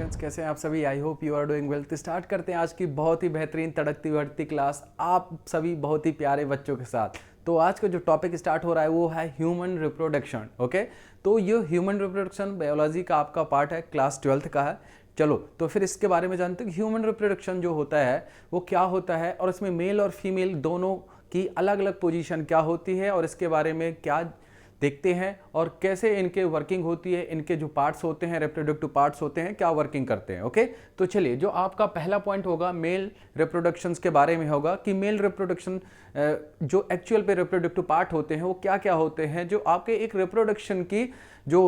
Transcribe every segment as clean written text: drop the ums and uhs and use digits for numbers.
Students, कैसे हैं आप सभी। I hope you are doing well. तो स्टार्ट करते हैं आज की बहुत ही बेहतरीन तड़कती बढ़ती क्लास आप सभी बहुत ही प्यारे बच्चों के साथ। तो आज का जो टॉपिक स्टार्ट हो रहा है वो है ह्यूमन रिप्रोडक्शन। ओके, तो ये ह्यूमन रिप्रोडक्शन बायोलॉजी का आपका पार्ट है, क्लास 12th का है। चलो तो फिर इसके बारे में जानते हैं कि ह्यूमन रिप्रोडक्शन जो होता है वो क्या होता है और इसमें मेल और फीमेल दोनों की अलग अलग पोजीशन क्या होती है और इसके बारे में क्या देखते हैं और कैसे इनके वर्किंग होती है, इनके जो पार्ट्स होते हैं, रिप्रोडक्टिव पार्ट्स होते हैं, क्या वर्किंग करते हैं। ओके, तो चलिए जो आपका पहला पॉइंट होगा मेल रिप्रोडक्शंस के बारे में होगा कि मेल रिप्रोडक्शन जो एक्चुअल पे रिप्रोडक्टिव पार्ट होते हैं वो क्या क्या होते हैं, जो आपके एक रिप्रोडक्शन की जो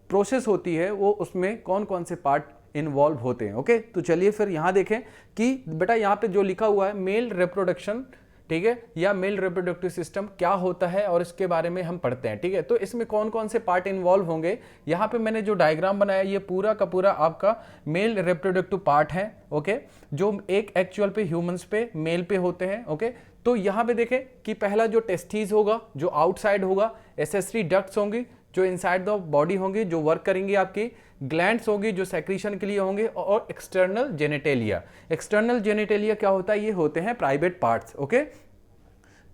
प्रोसेस होती है वो उसमें कौन कौन से पार्ट इन्वॉल्व होते हैं। ओके, तो चलिए फिर यहाँ देखें कि बेटा यहाँ पे जो लिखा हुआ है मेल रिप्रोडक्शन, ठीक है, या मेल रिप्रोडक्टिव सिस्टम क्या होता है और इसके बारे में हम पढ़ते हैं। ठीक है, तो इसमें कौन कौन से पार्ट इन्वॉल्व होंगे, यहाँ पे मैंने जो डायग्राम बनाया ये पूरा का पूरा आपका मेल रिप्रोडक्टिव पार्ट है। ओके, जो एक एक्चुअल पे ह्यूमंस पे मेल पे होते हैं। ओके, तो यहाँ पे देखें कि पहला जो टेस्टीज होगा जो आउटसाइड होगा, एसेसरी डक्ट्स होंगी जो इनसाइड द बॉडी होंगी जो वर्क करेंगी, आपकी ग्लैंड्स होंगी जो सेक्रीशन के लिए होंगे, और एक्सटर्नल जेनिटेलिया। एक्सटर्नल जेनिटेलिया क्या होता है, ये होते हैं प्राइवेट पार्ट्स। ओके,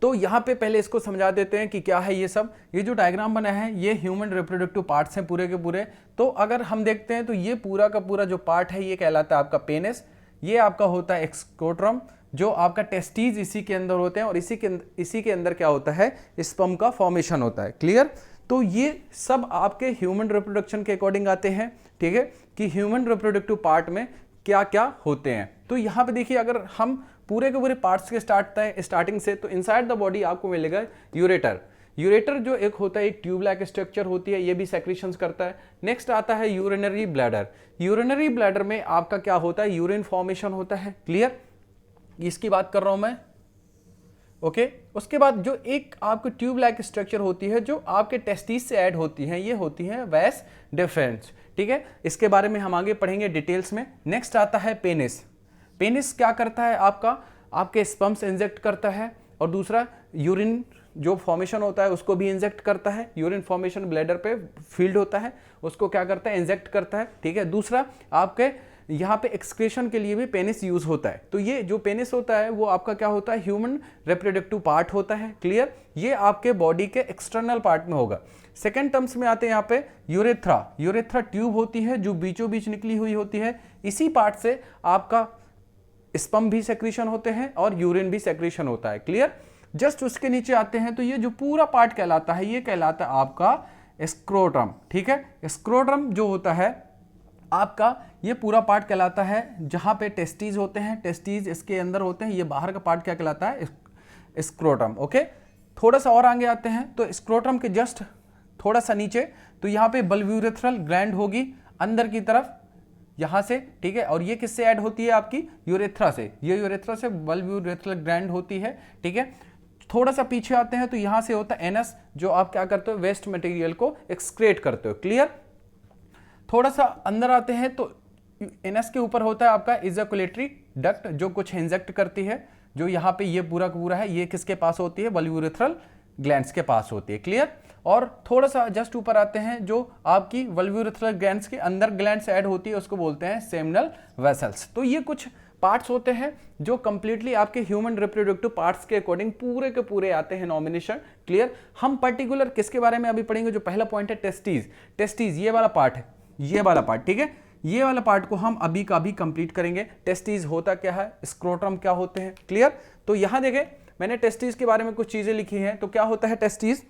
तो यहाँ पे पहले इसको समझा देते हैं कि क्या है ये सब। ये जो डायग्राम बना है ये ह्यूमन रिप्रोडक्टिव पार्ट्स हैं पूरे के पूरे। तो अगर हम देखते हैं तो ये पूरा का पूरा जो पार्ट है ये कहलाता है आपका पेनिस, ये आपका होता है एक्सक्रोट्रम, जो आपका टेस्टीज इसी के अंदर होते हैं, और इसी के अंदर क्या होता है, स्पर्म का फॉर्मेशन होता है। क्लियर, तो ये सब आपके ह्यूमन रिप्रोडक्शन के अकॉर्डिंग आते हैं। ठीक है, कि ह्यूमन रिप्रोडक्टिव पार्ट में क्या क्या होते हैं। तो यहाँ पे देखिए अगर हम पूरे के पूरे पार्ट्स के स्टार्टिंग से, तो इनसाइड द बॉडी आपको मिलेगा यूरेटर। यूरेटर जो एक होता है एक ट्यूब लाइक स्ट्रक्चर होती है, ये भी सेक्रीशंस करता है। नेक्स्ट आता है यूरिनरी ब्लैडर। यूरिनरी ब्लैडर में आपका क्या होता है, यूरिन फॉर्मेशन होता है। क्लियर, इसकी बात कर रहा हूं मैं। ओके, उसके बाद जो एक आपको ट्यूब लाइक स्ट्रक्चर होती है जो आपके टेस्टिस से ऐड होती है, ये होती है वैस डिफरेंस। ठीक है, इसके बारे में हम आगे पढ़ेंगे डिटेल्स में। नेक्स्ट आता है पेनिस। पेनिस क्या करता है, आपके स्पर्म्स इंजेक्ट करता है, और दूसरा यूरिन जो फॉर्मेशन होता है उसको भी इंजेक्ट करता है। यूरिन फॉर्मेशन ब्लैडर पे फील्ड होता है, उसको क्या करता है, इंजेक्ट करता है। ठीक है, दूसरा आपके यहाँ पे एक्सक्रीशन के लिए भी पेनिस यूज होता है। तो ये जो पेनिस होता है वो आपका क्या होता है, ह्यूमन रिप्रोडक्टिव पार्ट होता है। क्लियर, ये आपके बॉडी के एक्सटर्नल पार्ट में होगा। सेकेंड टर्म्स में आते हैं यहाँ पे यूरेथ्रा। यूरेथ्रा ट्यूब होती है जो बीचों बीच निकली हुई होती है, इसी पार्ट से आपका स्पर्म भी सेक्रीशन होते हैं और यूरिन भी सेक्रीशन होता है। क्लियर, जस्ट उसके नीचे आते हैं तो ये जो पूरा पार्ट कहलाता है ये कहलाता है आपका स्क्रोटम। ठीक है, स्क्रोटम जो होता है आपका ये पूरा पार्ट कहलाता है जहां पे टेस्टीज होते हैं, टेस्टीज इसके अंदर होते हैं, ये बाहर का पार्ट क्या कहलाता है, स्क्रोटम। ओके, थोड़ा सा और आगे आते हैं तो स्क्रोटम के जस्ट थोड़ा सा नीचे तो यहाँ पे बल्ब्यूरेथ्रल ग्लैंड होगी अंदर की तरफ यहां से। ठीक है, और ये किससे ऐड होती है, आपकी यूरेथ्रा से। ये यूरेथ्रा से बल्ब्यूरेथ्रल ग्लैंड होती है। ठीक है, थोड़ा सा पीछे आते हैं तो यहां से होता है एनस, जो आप क्या करते हो, वेस्ट मटेरियल को एक्सक्रेट करते हो। क्लियर, थोड़ा सा अंदर आते हैं तो एनस के ऊपर होता है आपका इजैकुलेटरी डक्ट, जो कुछ इंजेक्ट करती है, जो यहाँ पे ये पूरा का पूरा है, ये किसके पास होती है, बल्ब्यूरेथ्रल ग्लैंड्स के पास होती है। क्लियर, और थोड़ा सा जस्ट ऊपर आते हैं जो आपकी बल्ब्यूरेथ्रल ग्लैंड्स के अंदर ग्लैंड्स ऐड होती है, उसको बोलते हैं सेमिनल वेसल्स। तो ये कुछ पार्ट्स होते हैं जो कंप्लीटली आपके ह्यूमन रिप्रोडक्टिव पार्ट्स के अकॉर्डिंग पूरे के पूरे आते हैं नॉमिनेशन। क्लियर, हम पर्टिकुलर किसके बारे में अभी पढ़ेंगे, जो पहला पॉइंट है टेस्टीज। टेस्टीज ये वाला पार्ट है, ये वाला पार्ट। ठीक है, ये वाला पार्ट को हम अभी का भी कंप्लीट करेंगे। टेस्टीज होता क्या है, स्क्रोटम क्या होते हैं। क्लियर, तो यहां देखें मैंने टेस्टीज के बारे में कुछ चीजें लिखी हैं। तो क्या होता है टेस्टीज,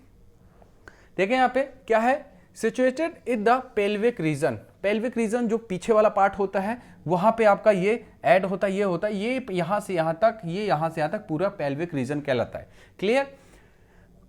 देखें यहाँ पे क्या है, situated in the pelvic region. Pelvic region जो पीछे वाला पार्ट होता है वहां पे आपका ये ऐड होता है, ये होता है, ये यहां से यहां तक, ये यहां से यहां तक पूरा पेल्विक रीजन कहलाता है। Clear,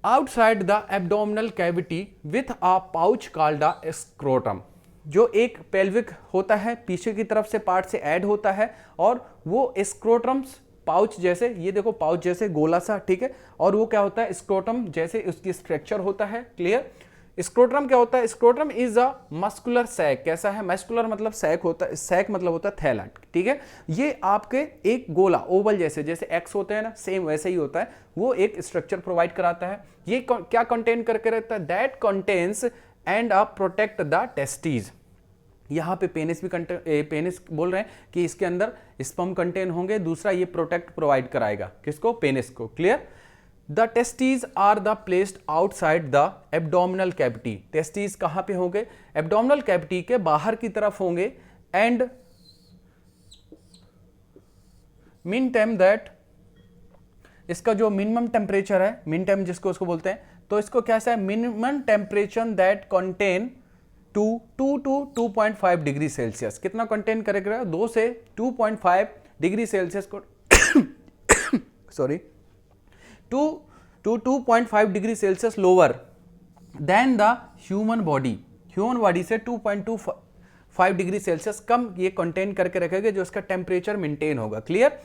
outside the abdominal cavity with a pouch called a scrotum, जो एक पेल्विक होता है पीछे की तरफ से पार्ट से ऐड होता है, और वो स्क्रोटम्स पाउच जैसे, ये देखो पाउच जैसे गोला सा। ठीक है, और वो क्या होता है, स्क्रोटम जैसे उसकी स्ट्रक्चर होता है। क्लियर, स्क्रोटम क्या होता है, scrotum is a muscular sac. कैसा है, मस्कुलर मतलब सैक होता है, सैक मतलब होता है थैला। ठीक है, ये आपके एक गोला ओवल जैसे, जैसे एक्स होते हैं ना, सेम वैसे ही होता है, वो एक स्ट्रक्चर प्रोवाइड कराता है। ये क्या कंटेन करके रहता है, that contains and protect the testes. यहाँ पे पेनिस भी पेनिस बोल रहे हैं कि इसके अंदर स्पर्म कंटेन होंगे। दूसरा ये प्रोटेक्ट प्रोवाइड कराएगा किसको, पेनिस को। Clear. The testes are the placed outside the abdominal cavity. Testes कहाँ पे होंगे, एब्डोमिनल कैविटी के बाहर की तरफ होंगे। एंड मीन टाइम दैट, इसका जो मिनिमम टेम्परेचर है, मिन टाइम जिसको उसको बोलते हैं, तो इसको कैसा है, minimum temperature that contain 2 to 2.5 degree Celsius. कितना कंटेन करेगा, 2 से 2.5 डिग्री सेल्सियस को sorry 2 to 2.5 degree Celsius lower than the human body. Human body से 2.25 डिग्री सेल्सियस कम ये कंटेन करके रखेगा, जो इसका टेम्परेचर मेंटेन होगा। Clear.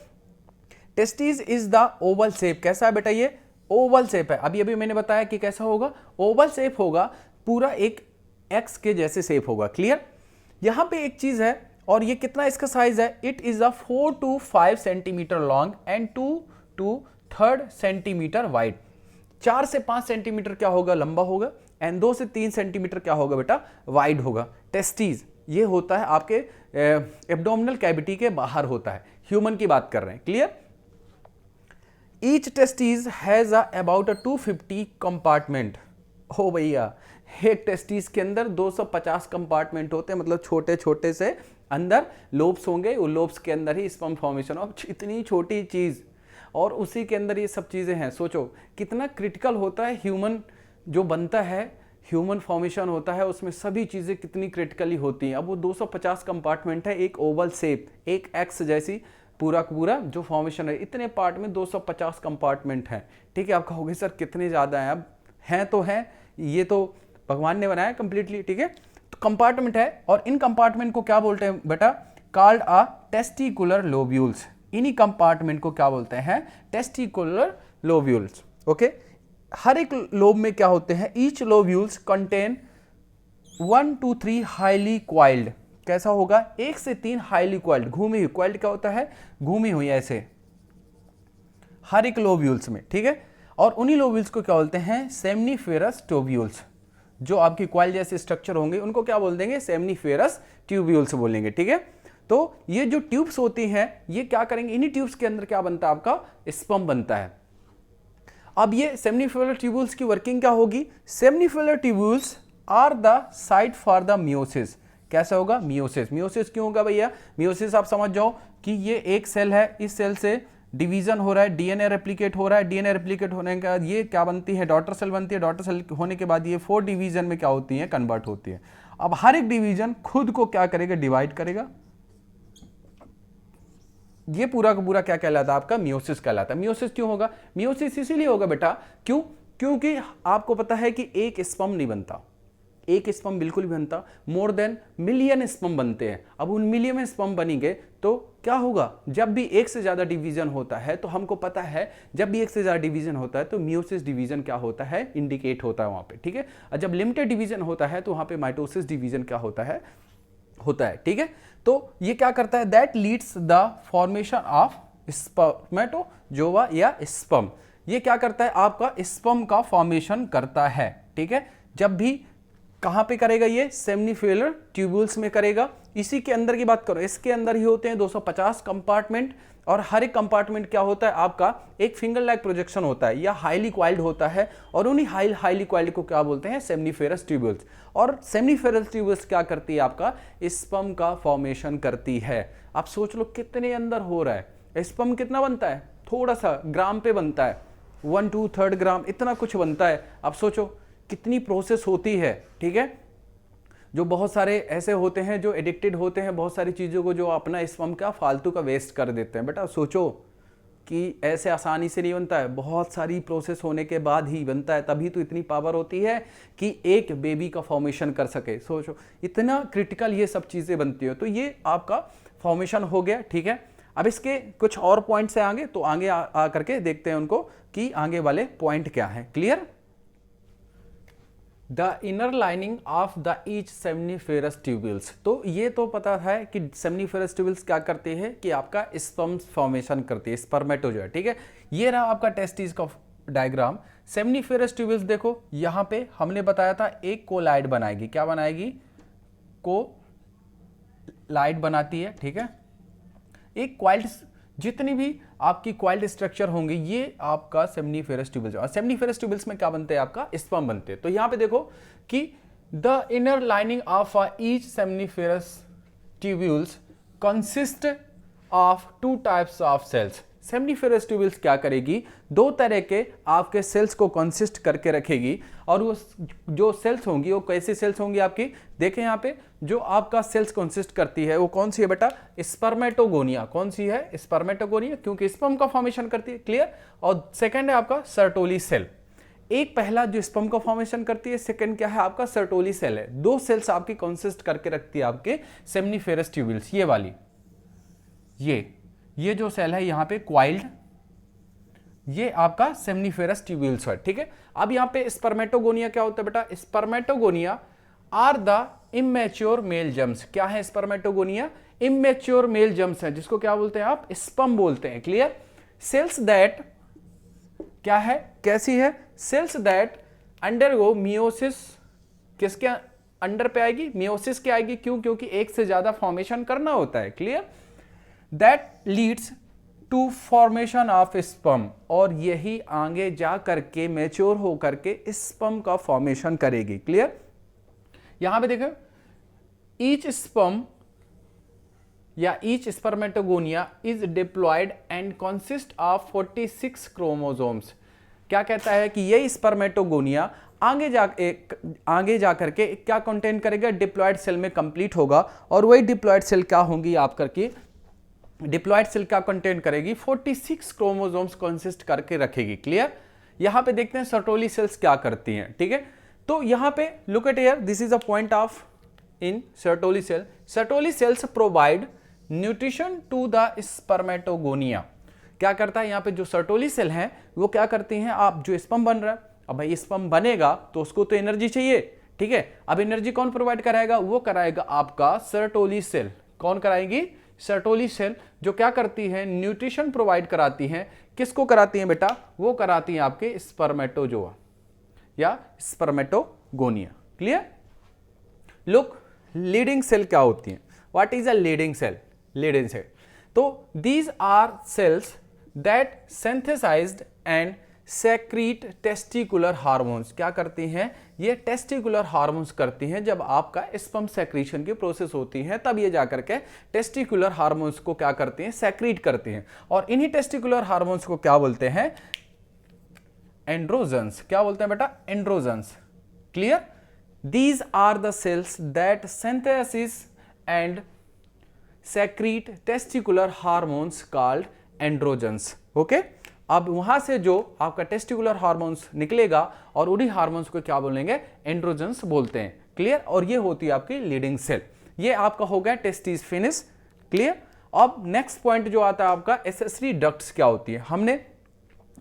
Testis is the Oval shape. कैसा है बेटा, ये ओवल शेप है। अभी अभी मैंने बताया कि कैसा होगा, ओवल शेप होगा, पूरा एक एक्स के जैसे शेप होगा। क्लियर। यहां पे एक चीज है, और ये कितना इसका साइज है, it is a 4 to 5 centimetre long and 2 to 3 centimetre wide. 4 से 5 सेंटीमीटर क्या होगा, लंबा होगा, एंड 2 से 3 सेंटीमीटर क्या होगा बेटा, वाइड होगा। टेस्टीज ये होता है आपके एब्डोमिनल कैविटी के बाहर होता है, ह्यूमन की बात कर रहे हैं। Clear. Each testes has about 250 compartment. हो भैया, एक टेस्टीज के अंदर 250 कंपार्टमेंट होते हैं, मतलब छोटे छोटे से अंदर लोब्स होंगे, वो लोब्स के अंदर ही स्पर्म फॉर्मेशन। और इतनी छोटी चीज और उसी के अंदर ये सब चीजें हैं। सोचो कितना क्रिटिकल होता है ह्यूमन जो बनता है, ह्यूमन फॉर्मेशन होता है, उसमें सभी चीजें कितनी क्रिटिकली होती हैं। अब वो 250 कंपार्टमेंट है, एक ओवल शेप, एक एक्स जैसी पूरा पूरा जो फॉर्मेशन है, इतने पार्ट में 250 कंपार्टमेंट हैं। ठीक है। आप कहोगे सर कितने ज़्यादा हैं, अब हैं तो हैं, ये तो भगवान ने बनाया कंप्लीटली। ठीक है। तो कंपार्टमेंट है, और इन कंपार्टमेंट को क्या बोलते हैं बेटा, कॉल्ड अ टेस्टिकुलर लोब्यूल्स। इन्हीं कंपार्टमेंट को क्या बोलते हैं, टेस्टिकुलर लोब्यूल्स। ओके। हर एक लोब में क्या होते हैं, each lobules contain 1 to 3 highly coiled. कैसा होगा, 1 से 3 हाईली क्वाइल्ड, घूमी हुई। क्वाइल्ड क्या होता है, घूमी हुई, ऐसे हर एक लोब्यूल्स में। ठीक है। और उन्हीं लोब्यूल्स को क्या बोलते हैं, सेमनीफेरस ट्यूब्यूल्स। जो आपकी क्वाइल जैसे स्ट्रक्चर होंगे उनको क्या बोल देंगे, सेमनीफेरस ट्यूब्यूल्स बोलेंगे। ठीक है। तो ये जो ट्यूब्स होती हैं, ये क्या करेंगे, इन्हीं ट्यूब्स के अंदर क्या बनता है, आपका स्पर्म बनता है। अब ये सेमनीफेरस ट्यूब्यूल्स की वर्किंग क्या होगी, seminiferous tubules are the site for the meiosis. कैसा होगा, मियोसिस। मियोसिस क्यों होगा भैया, मियोसिस आप समझ जाओ कि ये एक सेल है, इस सेल से डिवीजन हो रहा है, डीएनए रेप्लिकेट हो रहा है, डीएनए रेप्लिकेट होने के बाद ये क्या बनती है, डॉटर सेल बनती है। डॉटर सेल होने के बाद ये 4 डिवीजन में क्या होती है, कन्वर्ट होती है। अब हर एक डिवीजन खुद को क्या करेगा, डिवाइड करेगा। ये पूरा का पूरा क्या कहलाता है, आपका मियोसिस कहलाता है। मियोसिस क्यों होगा, मियोसिस इसीलिए होगा बेटा, क्यों, क्योंकि आपको पता है कि एक स्पर्म नहीं बनता, एक स्पर्म बिल्कुल भी बनता, मोर देन मिलियन स्पर्म बनते हैं। अब उन मिलियन स्पर्म बनेंगे तो क्या होगा, जब भी एक से ज्यादा डिवीजन होता है, तो हमको पता है जब भी एक से ज्यादा डिवीजन होता है तो मियोसिस डिवीजन क्या होता है, इंडिकेट होता है वहां पे। ठीक है। और जब लिमिटेड डिवीजन होता है तो वहां पे माइटोसिस डिवीजन क्या होता है। ठीक है। तो ये क्या करता है, that leads the formation of spermatozoa या स्पर्म। ये क्या करता है, आपका स्पर्म का फॉर्मेशन करता है। ठीक है। जब भी कहां पे करेगा, ये सेमनीफेरस ट्यूब्यूल्स में करेगा। इसी के अंदर की बात करो, इसके अंदर ही होते हैं 250 कंपार्टमेंट, और हर एक कंपार्टमेंट क्या होता है, आपका एक फिंगर लाइक प्रोजेक्शन होता है या हाईली क्वाइल्ड होता है, और उन्हीं हाईली क्वाइल्ड को क्या बोलते हैं, सेमनीफेरस ट्यूब्यूल्स। और सेमनीफेरस ट्यूब्यूल्स क्या करती है, आपका स्पर्म का फॉर्मेशन करती है। आप सोच लो कितने अंदर हो रहा है, स्पर्म कितना बनता है, थोड़ा सा ग्राम पे बनता है, 1 to 3 ग्राम, इतना कुछ बनता है। आप सोचो कितनी प्रोसेस होती है। ठीक है। जो बहुत सारे ऐसे होते हैं जो एडिक्टेड होते हैं बहुत सारी चीज़ों को, जो अपना स्पर्म का फालतू का वेस्ट कर देते हैं। बेटा सोचो कि ऐसे आसानी से नहीं बनता है, बहुत सारी प्रोसेस होने के बाद ही बनता है, तभी तो इतनी पावर होती है कि एक बेबी का फॉर्मेशन कर सके। सोचो इतना क्रिटिकल ये सब चीज़ें बनती हो। तो ये आपका फॉर्मेशन हो गया। ठीक है। अब इसके कुछ और पॉइंट्स हैं आगे, तो आगे आ करके देखते हैं उनको कि आगे वाले पॉइंट क्या है। Clear. The inner lining of the each seminiferous tubules. तो ये तो पता है कि सेमनीफेरस ट्यूब्यूल्स क्या करते हैं कि आपका स्पर्म फॉर्मेशन करती है, स्पर्मेटोजोआ। ठीक है। ये रहा आपका टेस्टिस का डायग्राम। सेमनीफेरस ट्यूब्यूल्स देखो, यहाँ पे हमने बताया था एक कोलाइड बनाएगी। क्या बनाएगी, लाइट बनाती है, ठीक है। एक क्वाइल्ड, जितनी भी आपकी क्वाइल्ड स्ट्रक्चर होंगे ये आपका सेमनीफेरस ट्यूबल्स, और सेमनीफेरस ट्यूबल्स में क्या बनते हैं, आपका स्पर्म बनते हैं। तो यहां पे देखो कि the inner lining of each seminiferous tubules consist of 2 types of cells. Seminiferous tubules क्या करेगी, 2 तरह के आपके सेल्स को कंसिस्ट करके रखेगी, और वो जो सेल्स होंगी वो कैसी सेल्स होंगी आपकी, देखें यहाँ पे जो आपका सेल्स कंसिस्ट करती है वो कौन सी है बेटा, स्पर्मेटोगोनिया। कौन सी है, स्पर्मेटोगोनिया, क्योंकि स्पर्म का फॉर्मेशन करती है, क्लियर। और सेकंड है आपका सर्टोली सेल। एक पहला जो स्पर्म का फॉर्मेशन करती है, सेकंड क्या है आपका सर्टोली सेल है। 2 सेल्स आपकी कंसिस्ट करके रखती है आपके सेमनीफेरस ट्यूबल्स। ये वाली, ये जो सेल है यहाँ पे क्वाइल्ड, ये आपका सेमनीफेरस ट्यूब्यूल्स है, ठीक है। अब यहाँ पे स्पर्मेटोगोनिया क्या होता है बेटा, spermatogonia are the immature male germs. क्या है स्पर्मेटोगोनिया, इमेच्योर मेल जर्म्स है, जिसको क्या बोलते हैं आप, स्पर्म बोलते हैं, क्लियर। सेल्स दैट क्या है, कैसी है, सेल्स दैट अंडरगो मियोसिस, किसके अंडर पे आएगी, मियोसिस के आएगी, क्यों, क्योंकि एक से ज्यादा फॉर्मेशन करना होता है, clear. That leads to formation of sperm, और यही आगे जा करके मैच्योर हो करके स्पर्म का फॉर्मेशन करेगी, क्लियर। यहां पे देखो ईच स्पर्म या each spermatogonia is diploid and consist of 46 chromosomes. क्या कहता है कि ये स्पर्मेटोगोनिया आगे जा करके क्या कंटेन करेगा, डिप्लॉयड सेल में कंप्लीट होगा, और वही डिप्लॉयड सेल क्या होंगी आप करके, डिप्लॉयड सेल क्या कंटेन करेगी, 46 क्रोमोसोम्स कंसिस्ट करके रखेगी, क्लियर। यहां पे देखते हैं सर्टोली सेल्स क्या करती हैं, ठीक है। तो यहां पे look at here, this is a point of in Sertoli cell. Sertoli cells provide nutrition to the spermatogonia. क्या करता है यहाँ पे जो सर्टोली सेल है वो क्या करती हैं, आप जो स्पर्म बन रहा है, अब भाई स्पर्म बनेगा तो उसको तो एनर्जी चाहिए, ठीक है। अब एनर्जी कौन प्रोवाइड कराएगा, वो कराएगा आपका सर्टोली सेल। कौन कराएगी, सर्टोली सेल, जो क्या करती है, न्यूट्रिशन प्रोवाइड कराती हैं। किसको कराती हैं बेटा, वो कराती हैं आपके स्पर्मेटोजोआ या spermatogonia, clear. Look, leading cell क्या होती है, what is a leading cell, leading cell. तो these are cells that synthesized and secrete testicular hormones. क्या करती हैं, ये टेस्टिकुलर हार्मोन्स करती हैं। जब आपका स्पर्म सेक्रीशन की प्रोसेस होती है तब ये जाकर के टेस्टिकुलर हार्मोन्स को क्या करती हैं, सेक्रीट करती हैं। और इन्हीं टेस्टिकुलर हार्मोन्स को क्या बोलते हैं, एंड्रोजन्स। क्या बोलते हैं बेटा, androgens, clear. These are the cells that synthesis and secrete testicular hormones called androgens. Okay? अब वहां से जो आपका टेस्टिकुलर हार्मोन्स निकलेगा और उन्हीं हार्मोन्स को क्या बोलेंगे, एंड्रोजन्स बोलते हैं, क्लियर। और ये होती है आपकी लीडिंग सेल। ये आपका हो गया टेस्टिस फिनिस, क्लियर। अब नेक्स्ट पॉइंट जो आता है आपका एसेसरी डक्ट्स क्या होती है। हमने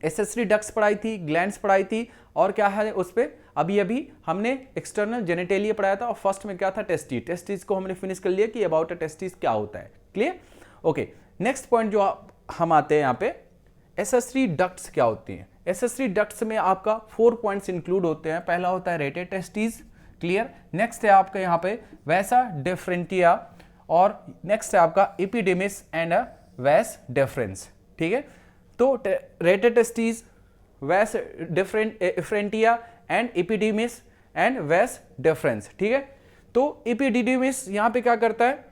एसेसरी डक्ट्स पढ़ाई थी, ग्लैंड्स पढ़ाई थी, और क्या है उस पे अभी हमने एक्सटर्नल जेनिटेलिया पढ़ाया था, और फर्स्ट में क्या था, टेस्टिस को हमने फिनिश कर लिया कि अबाउट अ टेस्टिस क्या होता है, क्लियर। ओके, नेक्स्ट पॉइंट जो हम आते हैं यहाँ पे, एसेसरी डक्ट्स क्या होती हैं। एसेसरी डक्ट्स में आपका 4 पॉइंट्स इंक्लूड होते हैं। पहला होता है रेटे टेस्टिस, क्लियर। नेक्स्ट है आपका यहाँ पे वैसा डिफरेंटिया, और नेक्स्ट है आपका एपिडेमिस एंड वैस डिफरेंस, ठीक है। तो रेटे टेस्टिस, वैस डिफरेंटिया एंड एपिडेमिस एंड वैस डिफरेंस, ठीक है। तो एपिडिडिमिस यहाँ पे क्या करता है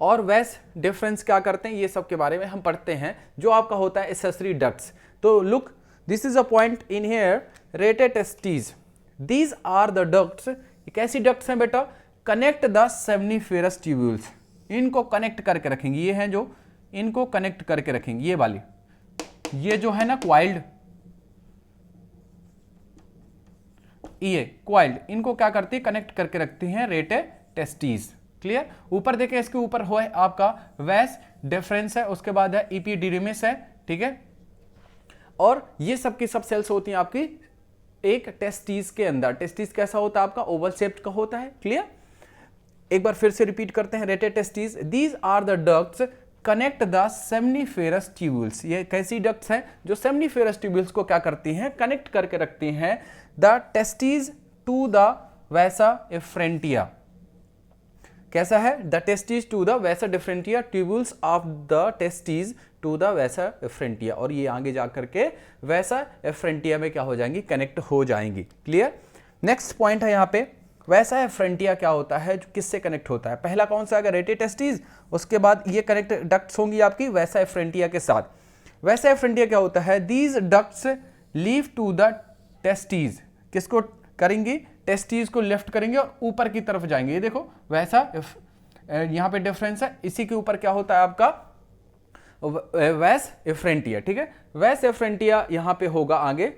और वैस डिफरेंस क्या करते हैं, ये सब के बारे में हम पढ़ते हैं जो आपका होता है एसेसरी डक्ट्स। तो look, this is a point in here, rete testis, these are the ducts. कैसी डक्ट्स हैं बेटा, कनेक्ट द सेमनीफेरस ट्यूब्यूल्स। इनको कनेक्ट करके रखेंगे, ये हैं जो इनको कनेक्ट करके रखेंगे, ये वाली, ये जो है ना क्वाइल्ड, ये क्वाइल्ड, इनको क्या करती है, कनेक्ट करके रखती हैं रेटे टेस्टिस, क्लियर। ऊपर देखें, इसके ऊपर हो है आपका वैस डिफरेंस है, उसके बाद है एपिडिडिमिस है, ठीक है। और ये सब की सब सेल्स होती हैं आपकी एक टेस्टिस के अंदर। टेस्टिस कैसा होता है आपका, ओवल शेप्ड का होता है, क्लियर। एक बार फिर से रिपीट करते हैं, rete testis, these are the ducts connect the seminiferous tubules. ये कैसी डक्ट्स हैं जो सेमनीफेरस ट्यूब्यूल्स को क्या करती हैं, कनेक्ट करके रखती हैं द टेस्टिस टू द वैसा एफ्रेंटिया। कैसा है, the testes to the vasa differentia, tubules of the testes to the vasa efferentia, और ये आगे जा करके वैसा एफरेंटिया में क्या हो जाएंगी, कनेक्ट हो जाएंगी। क्लियर। नेक्स्ट पॉइंट है यहाँ पे, वैसा एफरेंटिया क्या होता है, जो किससे कनेक्ट होता है। पहला कौन सा, अगर रेटे टेस्टीज, उसके बाद ये कनेक्ट डक्ट्स होंगी आपकी वैसा एफरेंटिया के साथ। वैसा एफरेंटिया क्या होता है, these ducts leave to the testes, किसको करेंगी, टेस्टीज को लेफ्ट करेंगे और ऊपर की तरफ जाएंगे। ये देखो वैसा यहाँ पे डिफरेंस है, इसी के ऊपर क्या होता है आपका वैस एफरेंटिया। ठीक है, वैस एफरेंटिया यहाँ पे होगा आगे।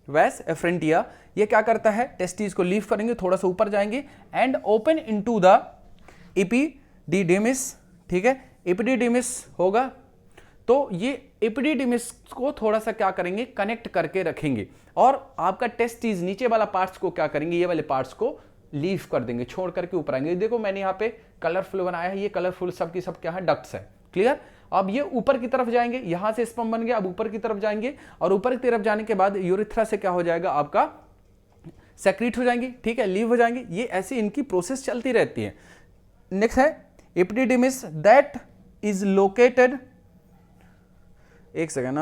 वैस एफरेंटिया ये क्या करता है, टेस्टीज को लीव करेंगे, थोड़ा सा ऊपर जाएंगे and open into the epididymis. ठीक है, एपिडिडिमिस होगा, तो ये एपिडिडिमिस को थोड़ा सा क्या करेंगे, कनेक्ट करके रखेंगे, और आपका टेस्टीज नीचे वाला पार्ट्स को क्या करेंगे, ये वाले पार्ट्स को लीव कर देंगे, छोड़ करके ऊपर आएंगे। देखो मैंने यहाँ पे कलरफुल बनाया है, ये कलरफुल सब की सब क्या है, डक्ट्स है। क्लियर। अब ये ऊपर की तरफ जाएंगे, यहां से स्पर्म बन गया, अब ऊपर की तरफ जाएंगे, और ऊपर की तरफ जाने के बाद यूरिथ्रा से क्या हो जाएगा आपका, सेक्रीट हो जाएंगे। ठीक है, लीव हो जाएंगे। ये ऐसी इनकी प्रोसेस चलती रहती है। नेक्स्ट है एपिडिडिमिस दैट इज लोकेटेड, एक सेकेंड,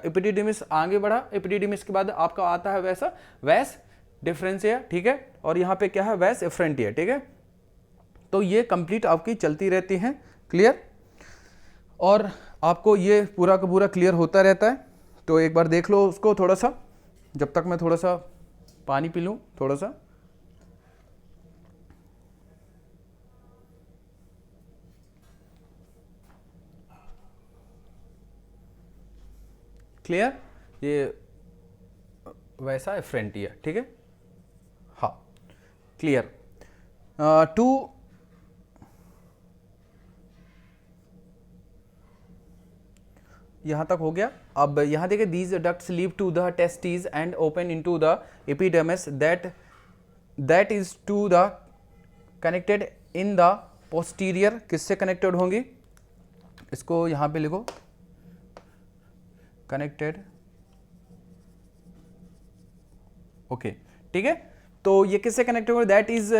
एपिडिडिमिस आगे बढ़ा, एपिडिडिमिस के बाद आपका आता है वैसा वैस डिफरेंशिया। ठीक है, और यहाँ पे क्या है, वैस एफरेंटिया। ठीक है, तो ये कंप्लीट आपकी चलती रहती हैं। क्लियर। और आपको ये पूरा का पूरा क्लियर होता रहता है, तो एक बार देख लो उसको थोड़ा सा, जब तक मैं थोड़ा सा पानी पी लूँ थोड़ा सा। क्लियर, ये वैसा एफरेंटिया। ठीक है, हाँ क्लियर। टू यहां तक हो गया। अब यहां देखिए, these ducts leave to the testes and open into the epidermis that is to the connected in the posterior, किससे कनेक्टेड होंगी, इसको यहां पे लिखो, कनेक्टेड। ओके, ठीक है, तो ये किससे कनेक्टेड होगा, that is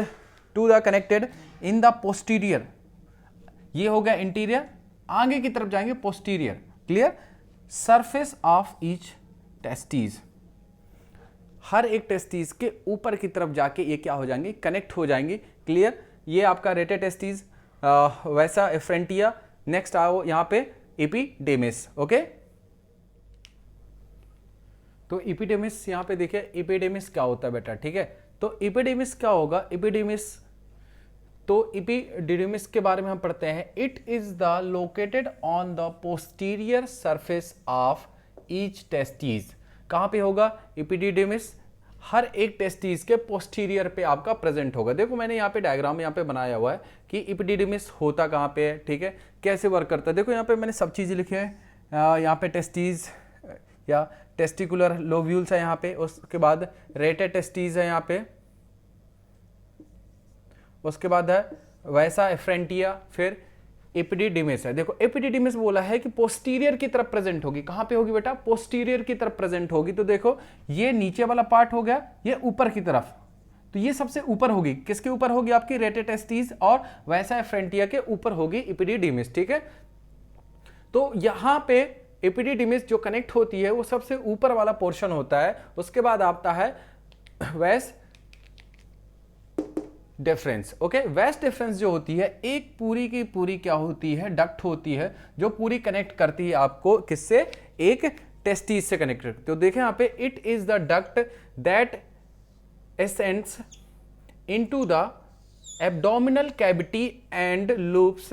to the connected in the posterior, ये हो गया इंटीरियर, आगे की तरफ जाएंगे posterior. Clear. Surface of each testes, हर एक टेस्टीज के ऊपर की तरफ जाके ये क्या हो जाएंगे, कनेक्ट हो जाएंगे। क्लियर, ये आपका रेटे टेस्टीज, वैसा एफरेंटिया। नेक्स्ट आओ यहाँ पे एपिडेमिस। ओके, तो एपिडेमिस यहाँ पे देखिए, एपिडेमिस क्या होता है बेटा। ठीक है, तो एपिडेमिस क्या होगा, एपिडेमिस, तो एपिडिडिमिस के बारे में हम पढ़ते हैं। It is the located on the posterior surface of each testes, कहां पे होगा एपिडिडिमिस, हर एक टेस्टीज के पोस्टीरियर पे आपका प्रेजेंट होगा। देखो मैंने यहाँ पे डायग्राम यहाँ पे बनाया हुआ है कि एपिडिडिमिस होता कहाँ पे है। ठीक है, कैसे वर्क करता है, देखो यहाँ पे मैंने सब चीजें लिखी है। यहाँ पे टेस्टीज या टेस्टिकुलर लोब्यूल्स है यहाँ पे, उसके बाद रेटे टेस्टीज है यहाँ पे, उसके बाद है वैसा एफ्रेंटिया, फिर एपिडिडिमिस है। देखो एपिडिडिमिस बोला है कि पोस्टीरियर की तरफ प्रेजेंट होगी, कहां पे होगी बेटा, पोस्टीरियर की तरफ प्रेजेंट होगी। तो देखो ये नीचे वाला पार्ट हो गया, ये ऊपर की तरफ, तो ये सबसे ऊपर होगी, किसके ऊपर होगी आपकी, रेटेटेस्टीज और वैसा एफ्रेंटिया के ऊपर होगी एपिडिडिमिस। ठीक है, तो यहां पे एपिडिडिमिस जो कनेक्ट होती है वो सबसे ऊपर वाला पोर्शन होता है। उसके बाद आता है वैस डिफरेंस। ओके, वेस्ट डिफरेंस जो होती है एक पूरी की पूरी क्या होती है, डक्ट होती है जो पूरी कनेक्ट करती है आपको किससे, एक टेस्टीज से कनेक्टेड। तो देखें यहाँ पे, it is the duct that ascends into the abdominal cavity and loops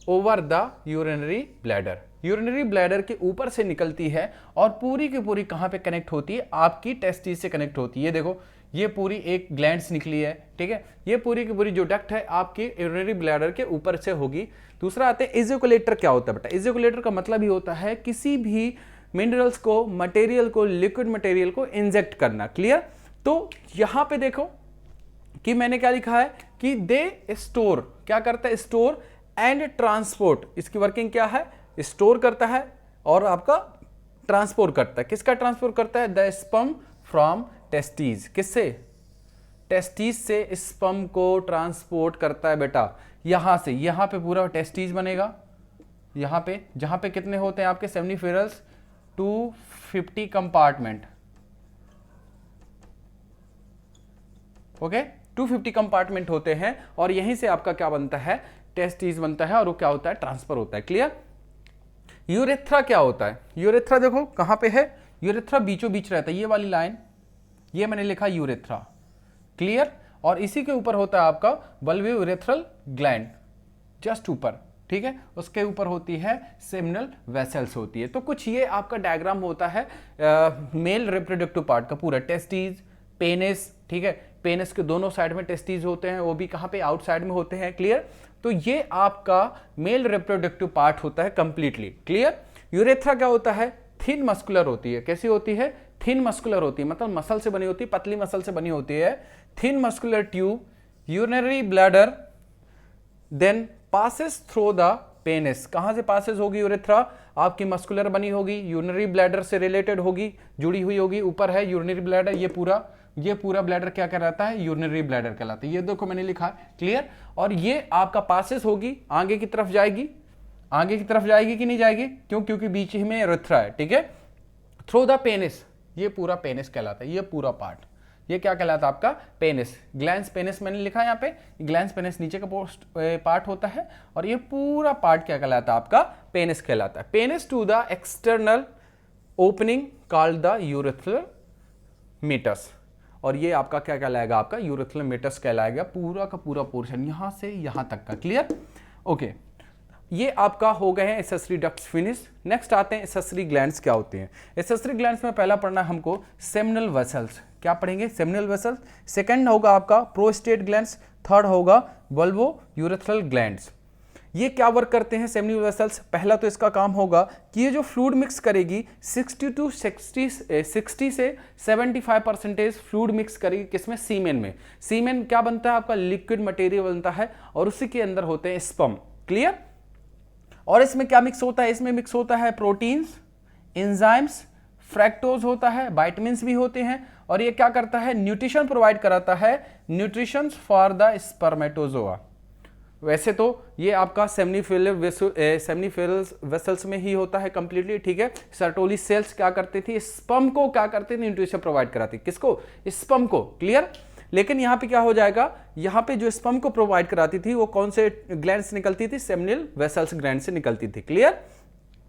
over the urinary bladder। Urinary bladder के ऊपर से निकलती है और पूरी की पूरी कहां पे कनेक्ट होती है, आपकी टेस्टिस से कनेक्ट होती है। देखो ये पूरी एक ग्लैंड्स निकली है। ठीक है, ये पूरी की पूरी जो डक्ट है आपकी यूरिनरी ब्लैडर के ऊपर से होगी। दूसरा आते हैं इजोकुलेटर। क्या होता है बेटा, इजोकुलेटर का मतलब ही होता है किसी भी मिनरल्स को, मटेरियल को, लिक्विड मटेरियल को इंजेक्ट करना। क्लियर, तो यहां पे देखो कि मैंने क्या लिखा है कि दे स्टोर, क्या करता है, स्टोर एंड ट्रांसपोर्ट। इसकी वर्किंग क्या है, स्टोर करता है और आपका ट्रांसपोर्ट करता है। किसका ट्रांसपोर्ट करता है, द स्पर्म फ्रॉम टेस्टीज, किससे, टेस्टिस से स्पर्म को ट्रांसपोर्ट करता है बेटा, यहां से यहां पे पूरा टेस्टिस बनेगा, यहां पे जहां पे कितने होते हैं आपके सेमनीफेरल्स 250 कंपार्टमेंट, ओके 250 कंपार्टमेंट होते हैं और यहीं से आपका क्या बनता है, टेस्टिस बनता है और वो क्या होता है, ट्रांसफर होता है। क्लियर। यूरेथ्रा क्या होता है, यूरेथ्रा देखो कहां पे है, यूरेथ्रा बीचों बीच रहता है, ये वाली लाइन, ये मैंने लिखा यूरेथ्रा। क्लियर। और इसी के ऊपर होता है आपका बल्बियो यूरेथ्रल ग्लैंड, जस्ट ऊपर, ठीक है, उसके ऊपर होती है सेमिनल वेसल्स होती है। तो कुछ ये आपका डायग्राम होता है मेल रिप्रोडक्टिव पार्ट का पूरा, टेस्टिस, पेनिस, ठीक है, पेनिस के दोनों साइड में टेस्टिस होते हैं, वो भी कहां पे, आउटसाइड में होते हैं। क्लियर। तो ये आपका मेल रिप्रोडक्टिव पार्ट होता है कंप्लीटली। क्लियर। यूरेथ्रा क्या होता है, थिन मस्कुलर होती है। कैसी होती है, थिन मस्कुलर होती है, मतलब मसल से बनी होती है, पतली मसल से बनी होती है। Thin muscular tube, urinary bladder, then passes through the penis. कहां से पासेस होगी यूरेथ्रा, आपकी मस्कुलर बनी होगी, यूरिनरी ब्लैडर से रिलेटेड होगी, जुड़ी हुई होगी, ऊपर है यूरिनरी ब्लैडर, ये पूरा ब्लैडर क्या कहलाता है, यूरिनरी ब्लैडर कहलाता है। ये देखो मैंने लिखा है। क्लियर। और ये आपका पासेस होगी, आगे की तरफ जाएगी, आगे की तरफ जाएगी कि नहीं जाएगी, क्यों, क्योंकि बीच में यूरेथ्रा है, ठीक है। थ्रू द पेनिस, ये पूरा पेनिस कहलाता है, ये पूरा पार्ट, ये क्या कहलाता है आपका, पेनिस। ग्लैंस पेनिस मैंने लिखा है यहाँ पे, ग्लैंस पेनिस नीचे का पार्ट होता है और ये पूरा पार्ट क्या कहलाता है आपका, पेनिस कहलाता है। Penis to the external opening called the urethral meatus, और ये आपका क्या कहलाएगा, आपका यूरेथ्रल मीटस कहलाएगा, पूरा का पूरा पोर्शन यहां से यहां तक का। क्लियर। ओके, ये आपका हो गए हैं एसेसरी डक्ट्स फिनिश। नेक्स्ट आते हैं एसेसरी ग्लैंड्स क्या होते हैं। एसेसरी ग्लैंड्स में पहला पढ़ना है हमको सेमिनल वेसल्स। क्या पढ़ेंगे, सेमिनल वेसल्स। सेकंड होगा आपका प्रोस्टेट ग्लैंड्स, थर्ड होगा बल्बो यूरेथ्रल ग्लैंड्स। ये क्या वर्क करते हैं सेमिनल वेसल्स, पहला तो इसका काम होगा कि ये जो फ्लूइड मिक्स करेगी 60 से 75% फ्लूइड मिक्स करेगी, किसमें, सीमेन में। सीमेन क्या बनता है आपका, लिक्विड मटेरियल बनता है और उसी के अंदर होते हैं स्पर्म। क्लियर। और इसमें क्या मिक्स होता है, इसमें मिक्स होता है प्रोटीन्स, एंजाइम्स, फ्रैक्टोज होता है, विटामिन्स भी होते हैं, और ये क्या करता है, न्यूट्रिशन प्रोवाइड कराता है, न्यूट्रिशन फॉर द स्पर्मेटोजोआ। वैसे तो ये आपका सेमनीफेरल वेसल्स में ही होता है कंप्लीटली, ठीक है। सर्टोली सेल्स क्या करती थी, स्पर्म को क्या करती थी, न्यूट्रिशन प्रोवाइड कराती, किसको, स्पर्म को। क्लियर। लेकिन यहाँ पे क्या हो जाएगा, यहाँ पे जो स्पर्म को प्रोवाइड कराती थी वो कौन से ग्लैंड से निकलती थी, सेमिनल वेसल्स ग्लैंड से निकलती थी। क्लियर।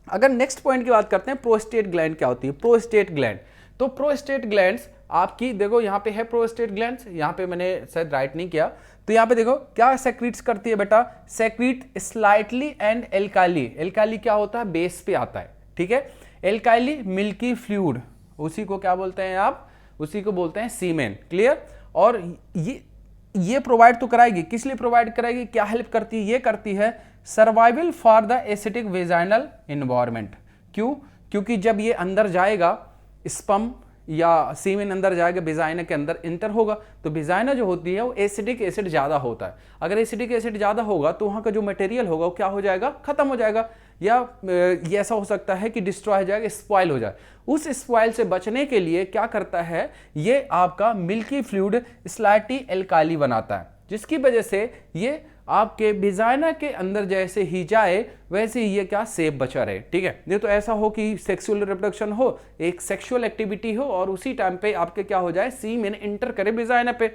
अगर नेक्स्ट पॉइंट की बात करते हैं, प्रोस्टेट ग्लैंड क्या होती है, प्रोस्टेट ग्लैंड। तो प्रोस्टेट ग्लैंड्स आपकी देखो यहाँ पे है प्रोस्टेट ग्लैंड्स, यहाँ पे मैंने शायद राइट नहीं किया, तो यहाँ पे देखो क्या सेक्रीट्स करती है बेटा, secrete slightly and alkali. Alkali क्या होता है, बेस पे आता है, ठीक है। एल्काली मिल्की फ्लूइड, उसी को क्या बोलते हैं आप, उसी को बोलते हैं सीमेन। क्लियर। और ये प्रोवाइड तो कराएगी, किस लिए प्रोवाइड कराएगी, क्या हेल्प करती है, ये करती है survival for the acidic vaginal environment. क्यों, क्योंकि जब ये अंदर जाएगा, स्पर्म या सीमेन अंदर जाएगा, वेजाइना के अंदर इंटर होगा, तो वेजाइना जो होती है वो एसिडिक एसिड ज़्यादा होता है। अगर एसिडिक एसिड ज़्यादा होगा तो वहाँ का जो मटेरियल होगा वो क्या हो जाएगा, खत्म हो जाएगा, या ये ऐसा हो सकता है कि डिस्ट्रॉय हो जाएगा, स्पॉइल हो जाए। उस स्पॉइल से बचने के लिए क्या करता है, ये आपका मिल्की फ्लूइड स्लाइटली एल्काली बनाता है, जिसकी वजह से ये आपके वेजाइना के अंदर जैसे ही जाए वैसे ही ये क्या, सेफ बचा रहे, ठीक है। ये तो ऐसा हो कि सेक्सुअल रिप्रोडक्शन हो, एक सेक्सुअल एक्टिविटी हो और उसी टाइम पे आपके क्या हो जाए, सीमेन इंटर करे वेजाइना पे,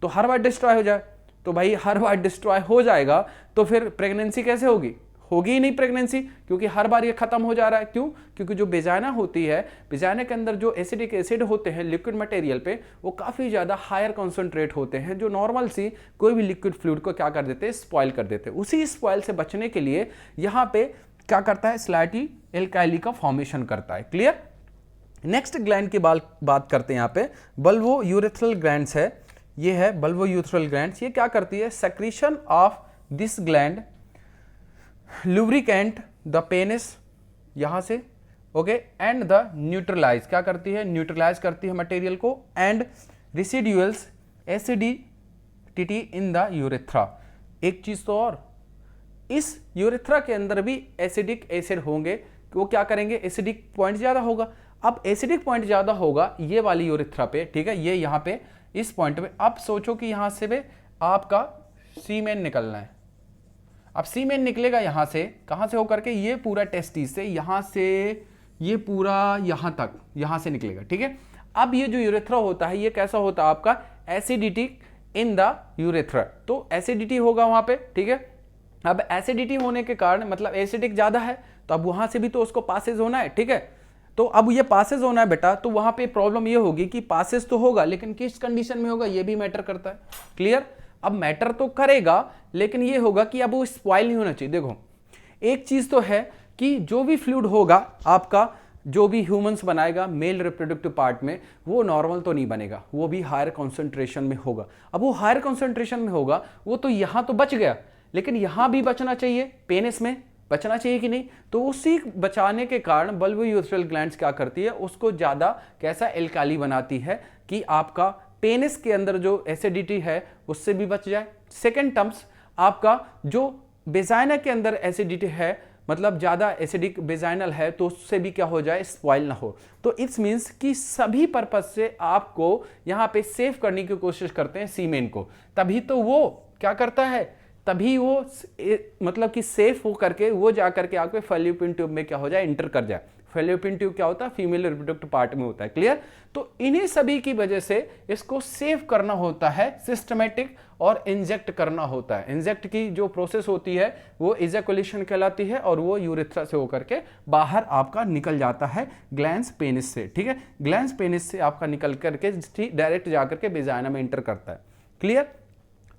तो हर बार डिस्ट्रॉय हो जाए। तो भाई हर बार डिस्ट्रॉय हो जाएगा तो फिर प्रेगनेंसी कैसे होगी, होगी ही नहीं प्रेगनेंसी, क्योंकि हर बार ये खत्म हो जा रहा है। क्यों, क्योंकि जो वेजाइना होती है, वेजाइना के अंदर जो एसिडिक एसिड होते हैं लिक्विड मटेरियल पे, वो काफ़ी ज़्यादा हायर कॉन्सेंट्रेट होते हैं, जो नॉर्मल सी कोई भी लिक्विड फ्लूइड को क्या कर देते हैं, स्पॉइल कर देते हैं। उसी स्पॉइल से बचने के लिए यहाँ पे क्या करता है, स्लाइटली एल्काली का फॉर्मेशन करता है। क्लियर। नेक्स्ट ग्लैंड की बात करते हैं, यहाँ पे बल्बो यूरेथ्रल ग्लैंड्स है, ये है बल्बो यूरेथ्रल ग्लैंड्स। ये क्या करती है, secretion of this gland lubricant the penis, यहां से, ओके, एंड द न्यूट्रलाइज, क्या करती है, न्यूट्रलाइज करती है मटेरियल को, and residuals acidity in the urethra. एक चीज तो और, इस यूरेथ्रा के अंदर भी एसिडिक एसिड होंगे, वो क्या करेंगे, एसिडिक पॉइंट ज्यादा होगा। अब एसिडिक पॉइंट ज्यादा होगा ये वाली यूरेथ्रा पे, ठीक है, ये यहाँ पे इस पॉइंट पे। अब सोचो कि यहाँ से भी आपका सीमेन निकलना है। अब सीमेन निकलेगा यहाँ से, कहाँ से होकर के, ये पूरा टेस्टिस से, यहाँ से ये पूरा यहाँ तक, यहाँ से निकलेगा, ठीक है। अब ये जो यूरेथ्रा होता है ये कैसा होता है आपका, एसिडिटी इन द यूरेथ्रा, तो एसिडिटी होगा वहाँ पे, ठीक है। अब एसिडिटी होने के कारण मतलब एसिडिक ज़्यादा है, तो अब वहाँ से भी तो उसको पासेज होना है, ठीक है। तो अब ये पासेज होना है बेटा, तो वहाँ पे प्रॉब्लम ये होगी कि पासेज तो होगा लेकिन किस कंडीशन में होगा ये भी मैटर करता है, क्लियर। अब मैटर तो करेगा लेकिन ये होगा कि अब वो स्पॉइल नहीं होना चाहिए। देखो एक चीज़ तो है कि जो भी फ्लूइड होगा आपका, जो भी ह्यूमंस बनाएगा मेल रिप्रोडक्टिव पार्ट में, वो नॉर्मल तो नहीं बनेगा, वो भी हायर कॉन्सेंट्रेशन में होगा। अब वो हायर कॉन्सेंट्रेशन में होगा, वो तो यहाँ तो बच गया लेकिन यहाँ भी बचना चाहिए, पेनिस में बचना चाहिए कि नहीं। तो उसी बचाने के कारण बल्बोयूरेथ्रल ग्लैंड्स क्या करती है, उसको ज़्यादा कैसा एल्काली बनाती है कि आपका पेनिस के अंदर जो एसिडिटी है उससे भी बच जाए। सेकेंड टर्म्स आपका जो वेजाइना के अंदर एसिडिटी है, मतलब ज़्यादा एसिडिक वेजाइनल है, तो उससे भी क्या हो जाए, स्पॉइल ना हो। तो इट्स मीन्स कि सभी पर्पज से आपको यहाँ पे सेव करने की कोशिश करते हैं सीमेन को, तभी तो वो क्या करता है, तभी वो मतलब कि सेफ हो करके वो जा करके आपके फैलोपियन ट्यूब में क्या हो जाए, इंटर कर जाए। फैलोपियन ट्यूब क्या होता है, फीमेल रिप्रोडक्टिव पार्ट में होता है, क्लियर। तो इन्हीं सभी की वजह से इसको सेव करना होता है, सिस्टमेटिक, और इंजेक्ट करना होता है। इंजेक्ट की जो प्रोसेस होती है वो इजैकुलेशन कहलाती है, और वो यूरेथ्रा से होकर के बाहर आपका निकल जाता है ग्लैंस पेनिस से, ठीक है। ग्लैंस पेनिस से आपका निकल करके डायरेक्ट जाकर के वेजाइना में इंटर करता है, क्लियर।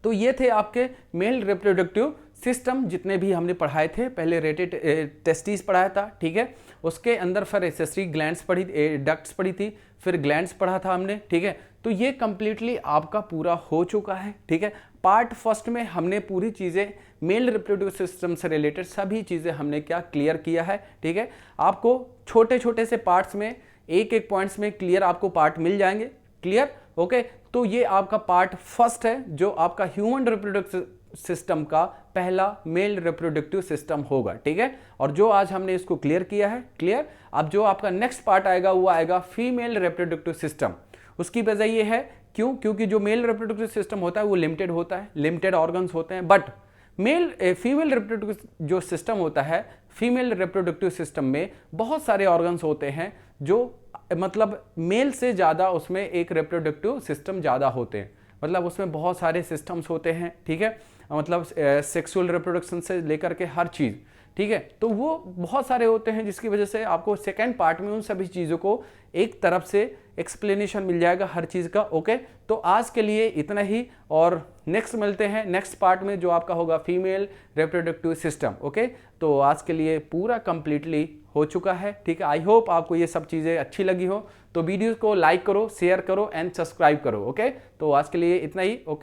तो ये थे आपके मेल रिप्रोडक्टिव सिस्टम जितने भी हमने पढ़ाए थे। पहले रेटेड टेस्टिस पढ़ाया था, ठीक है। उसके अंदर फिर एसेसरी ग्लैंड्स पढ़ी, डक्ट्स पढ़ी थी, फिर ग्लैंड्स पढ़ा था हमने, ठीक है। तो ये कंप्लीटली आपका पूरा हो चुका है, ठीक है। पार्ट फर्स्ट में हमने पूरी चीज़ें मेल रिप्रोडक्टिव सिस्टम से रिलेटेड सभी चीज़ें हमने क्या क्लियर किया है, ठीक है। आपको छोटे छोटे से पार्ट्स में एक एक पॉइंट्स में क्लियर आपको पार्ट मिल जाएंगे, क्लियर, ओके। तो ये आपका पार्ट फर्स्ट है जो आपका ह्यूमन रिप्रोडक्टिव सिस्टम का पहला मेल रिप्रोडक्टिव सिस्टम होगा, ठीक है। और जो आज हमने इसको क्लियर किया है, क्लियर। अब जो आपका नेक्स्ट पार्ट आएगा वो आएगा फीमेल रिप्रोडक्टिव सिस्टम। उसकी वजह ये है क्यों, क्योंकि जो मेल रिप्रोडक्टिव सिस्टम होता है वो लिमिटेड होता है, लिमिटेड ऑर्गन्स होते हैं, बट फीमेल रिप्रोडक्टिव जो सिस्टम होता है, फीमेल रिप्रोडक्टिव सिस्टम में बहुत सारे ऑर्गन्स होते हैं जो मतलब मेल से ज़्यादा उसमें एक रिप्रोडक्टिव सिस्टम ज़्यादा होते हैं, मतलब उसमें बहुत सारे सिस्टम्स होते हैं, ठीक है। मतलब सेक्सुअल रिप्रोडक्शन से लेकर के हर चीज़, ठीक है। तो वो बहुत सारे होते हैं जिसकी वजह से आपको सेकेंड पार्ट में उन सभी चीज़ों को एक तरफ से एक्सप्लेनेशन मिल जाएगा हर चीज़ का, ओके। तो आज के लिए इतना ही, और नेक्स्ट मिलते हैं नेक्स्ट पार्ट में जो आपका होगा फीमेल रिप्रोडक्टिव सिस्टम, ओके। तो आज के लिए पूरा कंप्लीटली हो चुका है, ठीक है। आई होप आपको ये सब चीज़ें अच्छी लगी हो, तो वीडियो को लाइक करो, शेयर करो एंड सब्सक्राइब करो, ओके। तो आज के लिए इतना ही, ओके।